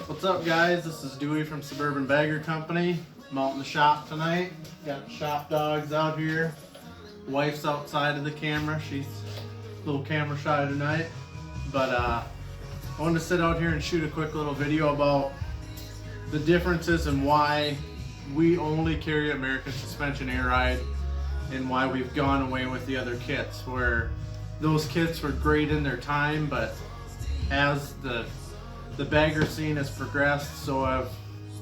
What's up, guys? This is Dewey from Suburban Bagger Company. I'm out in the shop tonight. Got shop dogs out here. Wife's outside of the camera. She's a little camera shy tonight. But I wanted to sit out here and shoot a quick little video about the differences and why we only carry American Suspension Air Ride and why we've gone away with the other kits, where those kits were great in their time, but as the bagger scene has progressed, so have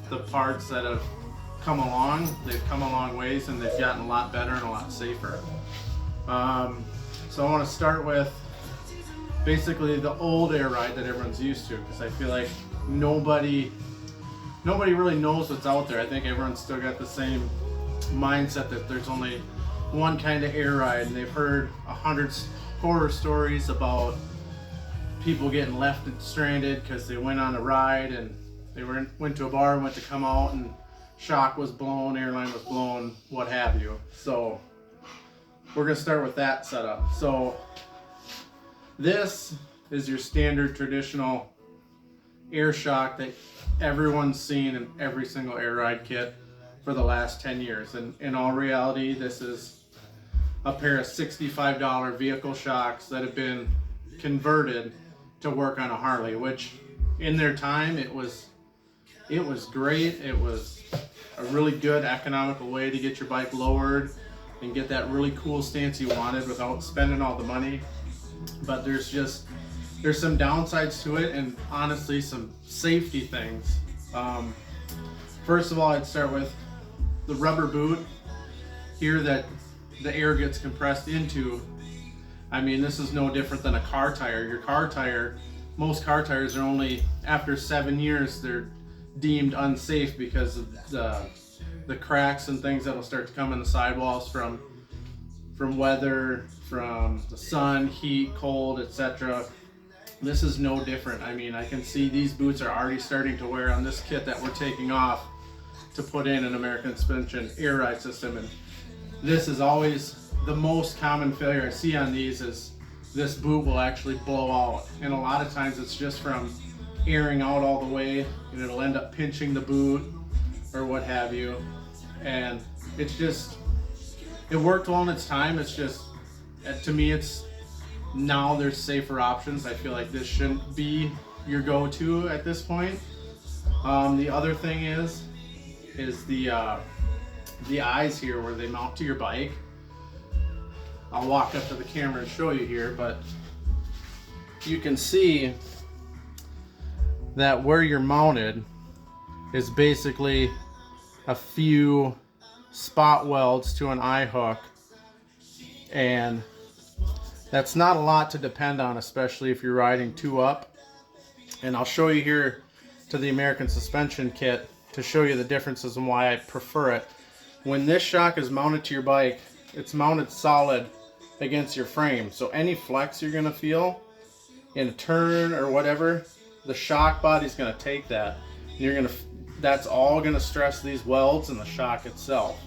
the parts that have come along. They've come a long ways and they've gotten a lot better and a lot safer. So I want to start with basically the old air ride that everyone's used to, because I feel like nobody really knows what's out there. I think everyone's still got the same mindset that there's only one kind of air ride, and they've heard 100 horror stories about people getting left stranded because they went on a ride and they went to a bar and went to come out and shock was blown, airline was blown, what have you. So we're going to start with that setup. So this is your standard traditional air shock that everyone's seen in every single air ride kit for the last 10 years. And in all reality, this is a pair of $65 vehicle shocks that have been converted to work on a Harley, which in their time it was great. It was a really good economical way to get your bike lowered and get that really cool stance you wanted without spending all the money. But there's some downsides to it, and honestly some safety things. First of all, I'd start with the rubber boot here that the air gets compressed into. I mean, this is no different than a car tire. Your car tire, most car tires are only, after 7 years, they're deemed unsafe because of the cracks and things that will start to come in the sidewalls from weather, from the sun, heat, cold, etc. This is no different. I mean, I can see these boots are already starting to wear on this kit that we're taking off to put in an American Suspension air ride system. And this is always the most common failure I see on these, is this boot will actually blow out. And a lot of times it's just from airing out all the way, and it'll end up pinching the boot or what have you. And it's just, it worked well in its time. It's just, to me, it's, now there's safer options. I feel like this shouldn't be your go-to at this point. The other thing is the eyes here where they mount to your bike. I'll walk up to the camera and show you here, but you can see that where you're mounted is basically a few spot welds to an eye hook, and that's not a lot to depend on, especially if you're riding two up. And I'll show you here to the American Suspension kit to show you the differences and why I prefer it. When this shock is mounted to your bike, it's mounted solid against your frame, so any flex you're gonna feel in a turn or whatever, the shock body's gonna take that. And that's all gonna stress these welds and the shock itself.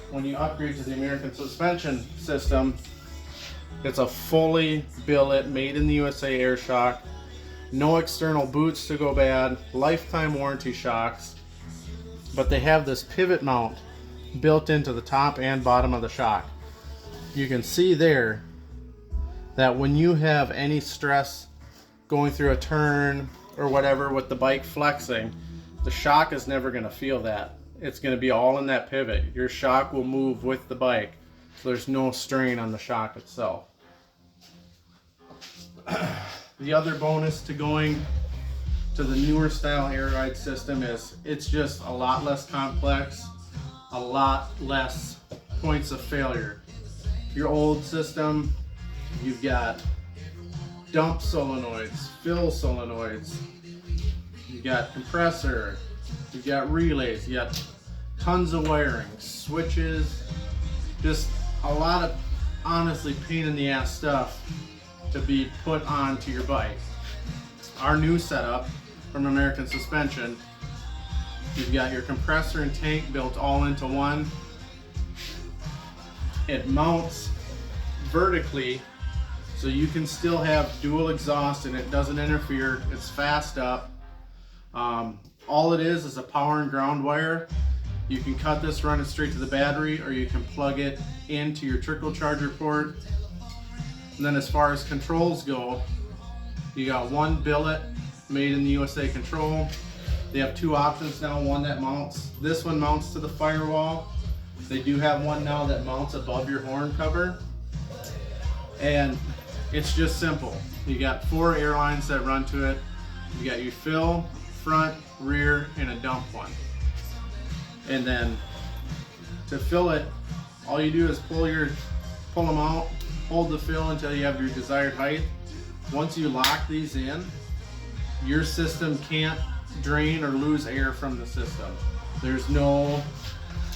When you upgrade to the American Suspension system, it's a fully billet, made in the USA air shock, no external boots to go bad, lifetime warranty shocks, but they have this pivot mount built into the top and bottom of the shock. You can see there that when you have any stress going through a turn or whatever with the bike flexing, the shock is never going to feel that. It's going to be all in that pivot. Your shock will move with the bike, so there's no strain on the shock itself. The other bonus to going to the newer style air ride system is it's just a lot less complex, a lot less points of failure. Your old system, you've got dump solenoids, fill solenoids, you've got compressor, you've got relays, you got tons of wiring, switches, just a lot of honestly pain in the ass stuff to be put onto your bike. Our new setup from American Suspension, you've got your compressor and tank built all into one. It mounts vertically So you can still have dual exhaust and it doesn't interfere. It's fast up. All it is a power and ground wire. You can cut this, run it straight to the battery, or you can plug it into your trickle charger port. And then as far as controls go, you got one billet made in the USA control. They have two options now, one that mounts, this one mounts to the firewall. They do have one now that mounts above your horn cover. And it's just simple. You got 4 air lines that run to it. You got your fill, front, rear, and a dump one. And then to fill it, all you do is pull them out, hold the fill until you have your desired height. Once you lock these in, your system can't drain or lose air from the system. There's no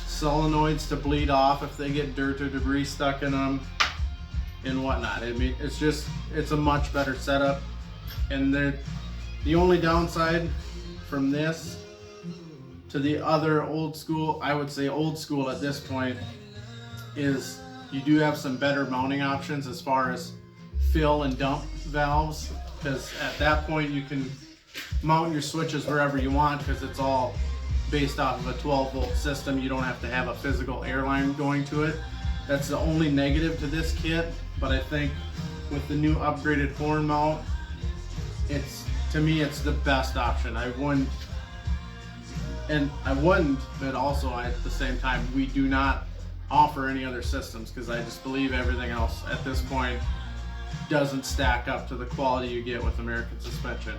solenoids to bleed off if they get dirt or debris stuck in them and whatnot. I mean, it's a much better setup. And the only downside from this to the other old school, I would say old school at this point, is you do have some better mounting options as far as fill and dump valves, because at that point you can mount your switches wherever you want because it's all based off of a 12-volt system. You don't have to have a physical air line going to it. That's the only negative to this kit, but I think with the new upgraded horn mount, to me it's the best option. I wouldn't, but also at the same time, we do not offer any other systems because I just believe everything else at this point doesn't stack up to the quality you get with American Suspension.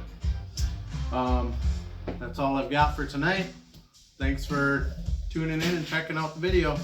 That's all I've got for tonight. Thanks for tuning in and checking out the video.